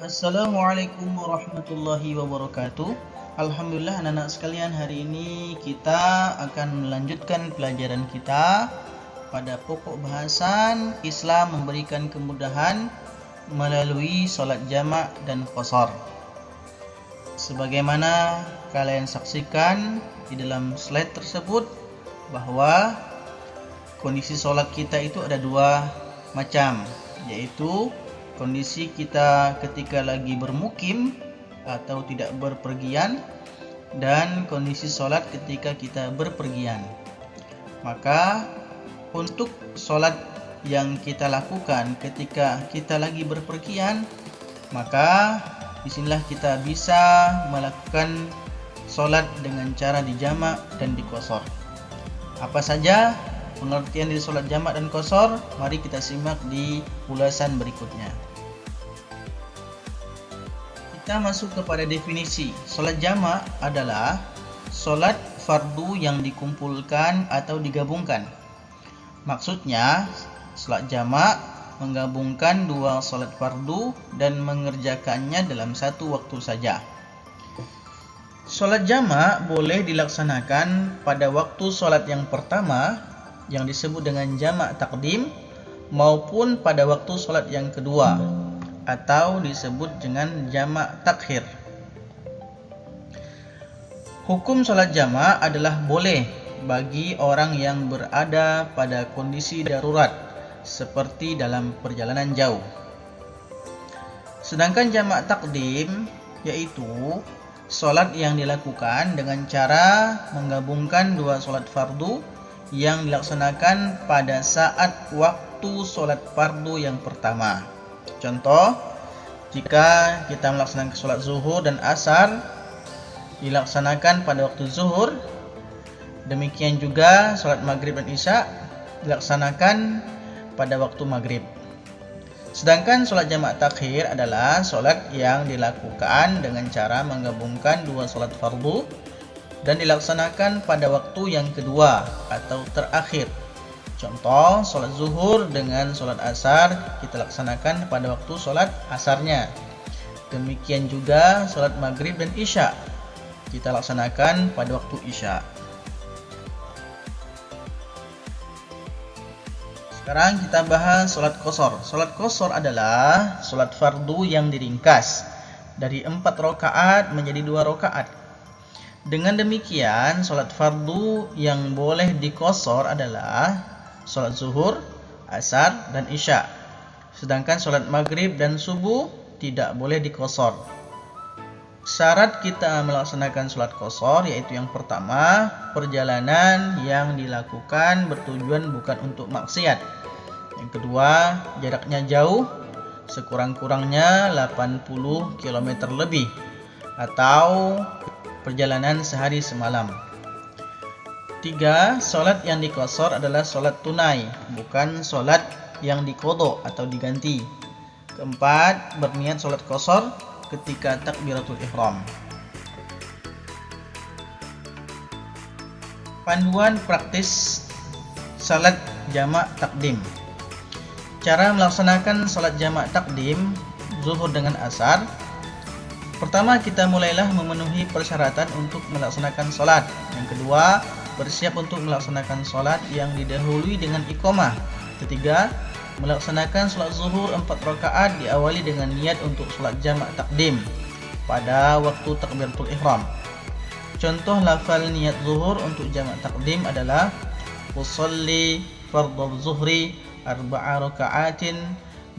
Assalamualaikum warahmatullahi wabarakatuh. Alhamdulillah anak-anak sekalian, hari ini kita akan melanjutkan pelajaran kita pada pokok bahasan Islam memberikan kemudahan melalui sholat jamak dan qashar. Sebagaimana kalian saksikan di dalam slide tersebut bahwa kondisi sholat kita itu ada dua macam, yaitu kondisi kita ketika lagi bermukim atau tidak berpergian, dan kondisi sholat ketika kita berpergian. Maka untuk sholat yang kita lakukan ketika kita lagi berpergian, maka disinilah kita bisa melakukan sholat dengan cara dijamak dan diqashar. Apa saja pengertian dari sholat jamak dan qashar? Mari kita simak di ulasan berikutnya. Kita masuk kepada definisi. Sholat jamak adalah sholat fardu yang dikumpulkan atau digabungkan. Maksudnya, sholat jamak menggabungkan dua sholat fardu dan mengerjakannya dalam satu waktu saja. Sholat jamak boleh dilaksanakan pada waktu sholat yang pertama yang disebut dengan jamak takdim, maupun pada waktu sholat yang kedua atau disebut dengan jamak takhir. Hukum sholat jamak adalah boleh bagi orang yang berada pada kondisi darurat seperti dalam perjalanan jauh. Sedangkan jamak takdim yaitu sholat yang dilakukan dengan cara menggabungkan dua sholat fardu yang dilaksanakan pada saat waktu sholat fardu yang pertama. Contoh, jika kita melaksanakan sholat zuhur dan asar dilaksanakan pada waktu zuhur, demikian juga sholat maghrib dan isya dilaksanakan pada waktu maghrib. Sedangkan sholat jamak takhir adalah sholat yang dilakukan dengan cara menggabungkan dua sholat fardu dan dilaksanakan pada waktu yang kedua atau terakhir. Contoh, sholat zuhur dengan sholat asar kita laksanakan pada waktu sholat asarnya. Demikian juga sholat maghrib dan isya kita laksanakan pada waktu isya. Sekarang kita bahas sholat qashar. Sholat qashar adalah sholat fardu yang diringkas dari 4 rakaat menjadi 2 rakaat. Dengan demikian, sholat fardu yang boleh diqashar adalah sholat zuhur, asar, dan isya. Sedangkan sholat maghrib dan subuh tidak boleh diqashar. Syarat kita melaksanakan sholat qashar yaitu yang pertama, perjalanan yang dilakukan bertujuan bukan untuk maksiat. Yang kedua, jaraknya jauh, sekurang-kurangnya 80 km lebih atau perjalanan sehari semalam. 3. Sholat yang diqashar adalah sholat tunai, bukan sholat yang diqadha atau diganti. 4. Berniat sholat qashar ketika takbiratul ihram. Panduan praktis sholat jamak takdim. Cara melaksanakan sholat jamak takdim zuhur dengan asar. Pertama, kita mulailah memenuhi persyaratan untuk melaksanakan sholat. Yang kedua, bersiap untuk melaksanakan sholat yang didahului dengan iqamah. Ketiga, melaksanakan sholat zuhur 4 rakaat diawali dengan niat untuk sholat jamak takdim pada waktu takbiratul ihram. Contoh lafal niat zuhur untuk jamak takdim adalah usolli fardhu zuhri 4 rakaatin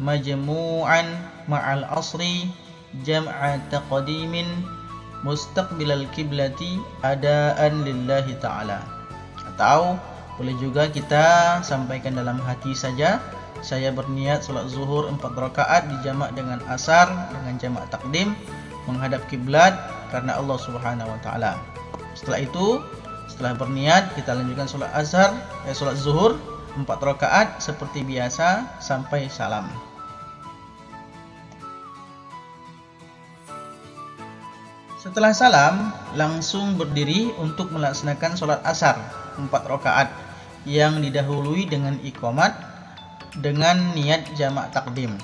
majmu'an ma'al asri jam'a taqdimin mustaqbilal kiblati adaan lillahi ta'ala. Atau boleh juga kita sampaikan dalam hati saja, saya berniat sholat zuhur 4 rakaat dijamak dengan asar dengan jamak takdim menghadap kiblat karena Allah Subhanahu wa taala. Setelah itu, setelah berniat kita lanjutkan sholat zuhur 4 rakaat seperti biasa sampai salam. Setelah salam, langsung berdiri untuk melaksanakan sholat asar 4 rakaat yang didahului dengan iqamat dengan niat jamak takdim.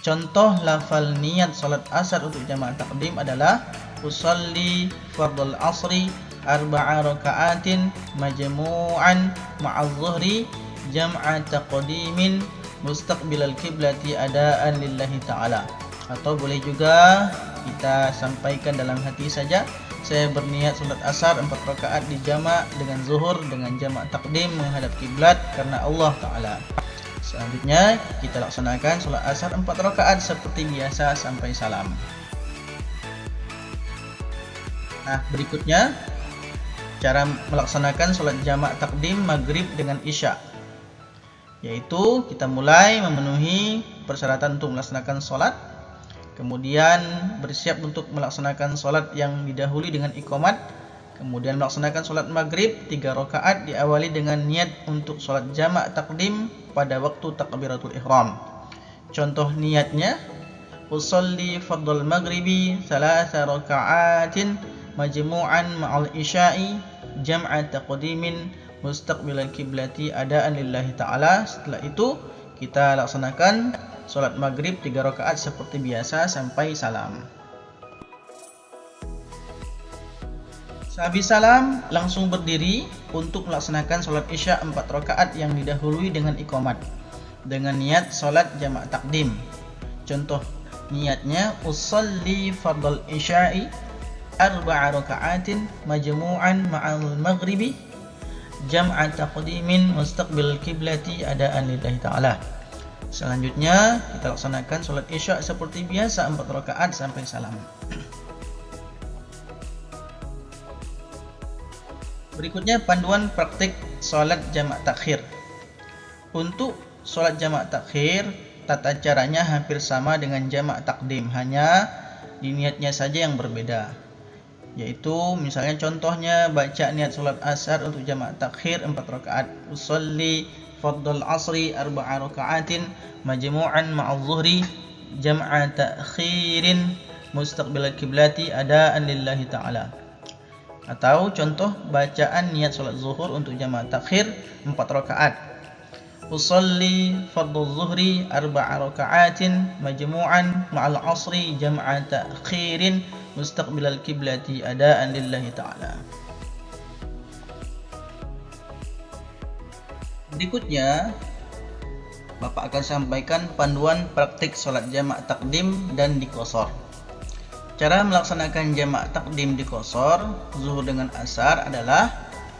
Contoh lafal niat salat asar untuk jamaah takdim adalah usolli fardul asri arba'a raka'atin majmu'an ma'al zuhri jam'a taqdimin mustaqbilal kiblati adaan lillahi ta'ala. Atau boleh juga kita sampaikan dalam hati saja, saya berniat salat asar 4 rakaat di jamak dengan zuhur dengan jamak takdim menghadap kiblat karena Allah Ta'ala. Selanjutnya kita laksanakan salat asar 4 rakaat seperti biasa sampai salam. Nah, berikutnya cara melaksanakan salat jamak takdim maghrib dengan isya, yaitu kita mulai memenuhi persyaratan untuk melaksanakan salat, kemudian bersiap untuk melaksanakan salat yang didahului dengan iqamat, kemudian melaksanakan salat maghrib 3 rakaat diawali dengan niat untuk salat jamak takdim pada waktu takbiratul ihram. Contoh niatnya usolli fardul maghribi 3 raka'atin majmu'an ma'al isya'i jam'a taqdimin mustaqbilal kiblati adaan lillahi ta'ala. Setelah itu kita laksanakan salat maghrib 3 rakaat seperti biasa sampai salam. Sehabis salam langsung berdiri untuk melaksanakan salat isya 4 rakaat yang didahului dengan iqamat dengan niat salat jamak takdim. Contoh niatnya usolli fardal isya'i 4 raka'atin majmu'an ma'al maghribi jam'a taqdimin mustaqbil kiblati adaan lillahi ta'ala. Selanjutnya kita laksanakan salat isya seperti biasa 4 rakaat sampai salam. Berikutnya panduan praktik salat jamak takhir. Untuk salat jamak takhir, tata caranya hampir sama dengan jamak takdim, hanya niatnya saja yang berbeda. Yaitu misalnya contohnya baca niat salat asar untuk jamak takhir 4 rakaat. Usolli fardul asri 4 rakaatin majmu'an ma'al zuhri jam'a ta'khirin mustaqbilal kiblati adaan lillahi ta'ala. Atau contoh bacaan niat salat zuhur untuk jamak takhir 4 rakaat. Usolli fardul zuhri 4 rakaatin majmu'an ma'al asri jam'a ta'khirin mustaqbilal kiblati adaan lillahi ta'ala. Berikutnya Bapak akan sampaikan panduan praktik salat jamak takdim dan diqashar. Cara melaksanakan jamak takdim diqashar zuhur dengan asar adalah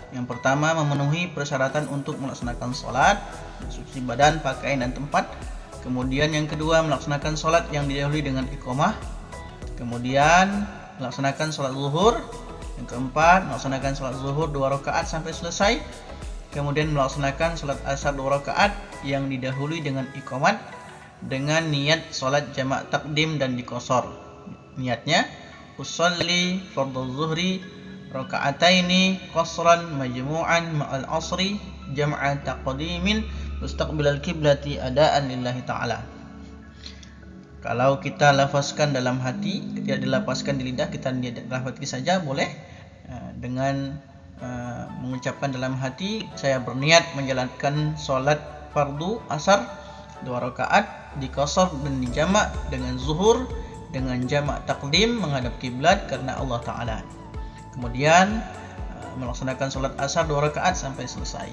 yang pertama memenuhi persyaratan untuk melaksanakan salat, mencuci badan, pakaian dan tempat. Kemudian yang kedua melaksanakan salat yang didahului dengan iqamah. Kemudian melaksanakan salat zuhur. Yang keempat melaksanakan salat zuhur 2 rakaat sampai selesai. Kemudian melaksanakan salat asar 2 rakaat yang didahului dengan iqamat dengan niat salat jamak takdim dan diqashar. Niatnya usolli fardhu zuhri raka'ataini qasran majmu'an ma'al asri jam'a taqdimin mustaqbilal kiblati adaan lillahi ta'ala. Kalau kita lafazkan dalam hati, tidak dilafazkan di lidah, kita lafazkan saja boleh dengan mengucapkan dalam hati, saya berniat menjalankan salat fardu asar 2 rakaat diqashar dan dijamak dengan zuhur dengan jamak takdim menghadap kiblat karena Allah Ta'ala. Kemudian melaksanakan salat asar 2 rakaat sampai selesai.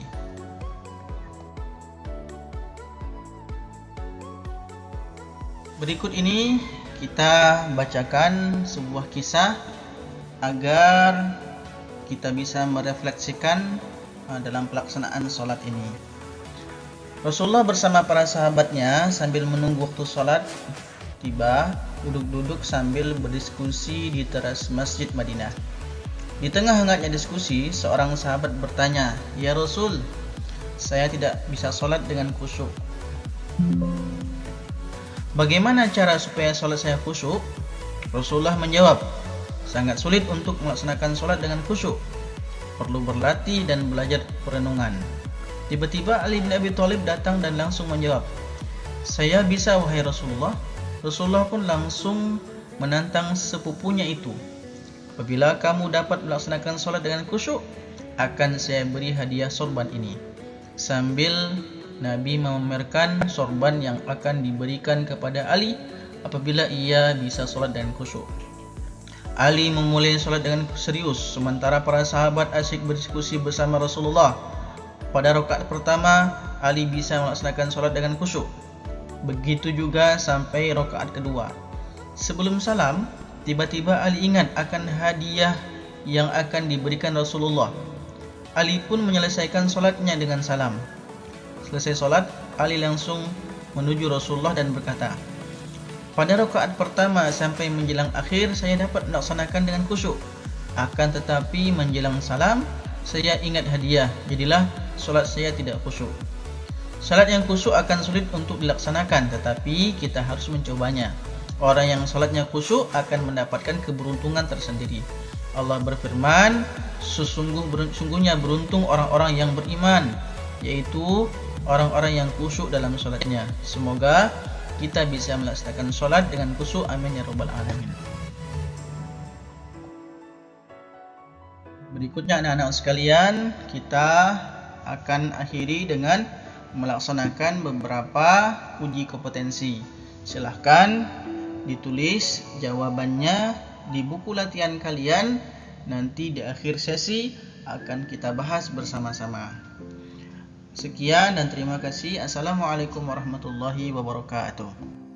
Berikut ini kita bacakan sebuah kisah agar kita bisa merefleksikan dalam pelaksanaan salat ini. Rasulullah bersama para sahabatnya sambil menunggu waktu salat tiba, duduk-duduk sambil berdiskusi di teras Masjid Madinah. Di tengah hangatnya diskusi, seorang sahabat bertanya, "Ya Rasul, saya tidak bisa salat dengan khusyuk. Bagaimana cara supaya salat saya khusyuk?" Rasulullah menjawab, "Sangat sulit untuk melaksanakan salat dengan khusyuk. Perlu berlatih dan belajar perenungan." Tiba-tiba Ali bin Abi Thalib datang dan langsung menjawab, "Saya bisa wahai Rasulullah." Rasulullah pun langsung menantang sepupunya itu, "Apabila kamu dapat melaksanakan salat dengan khusyuk, akan saya beri hadiah sorban ini." Sambil Nabi memamerkan sorban yang akan diberikan kepada Ali apabila ia bisa sholat dengan khusyuk. Ali memulai sholat dengan serius, sementara para sahabat asyik berdiskusi bersama Rasulullah. Pada rakaat pertama, Ali bisa melaksanakan sholat dengan khusyuk. Begitu juga sampai rakaat kedua. Sebelum salam, tiba-tiba Ali ingat akan hadiah yang akan diberikan Rasulullah. Ali pun menyelesaikan sholatnya dengan salam. Selesai sholat, Ali langsung menuju Rasulullah dan berkata, pada rakaat pertama sampai menjelang akhir saya dapat melaksanakan dengan khusyuk. Akan tetapi menjelang salam, saya ingat hadiah, jadilah sholat saya tidak khusyuk. Sholat yang khusyuk akan sulit untuk dilaksanakan, tetapi kita harus mencobanya. Orang yang sholatnya khusyuk akan mendapatkan keberuntungan tersendiri. Allah berfirman, sesungguhnya beruntung orang-orang yang beriman, yaitu orang-orang yang khusyuk dalam sholatnya. Semoga kita bisa melaksanakan sholat dengan khusyuk. Amin ya rabbal alamin. Berikutnya anak-anak sekalian, kita akan akhiri dengan melaksanakan beberapa uji kompetensi. Silahkan ditulis jawabannya di buku latihan kalian. Nanti di akhir sesi akan kita bahas bersama-sama. Sekian dan terima kasih. Assalamualaikum warahmatullahi wabarakatuh.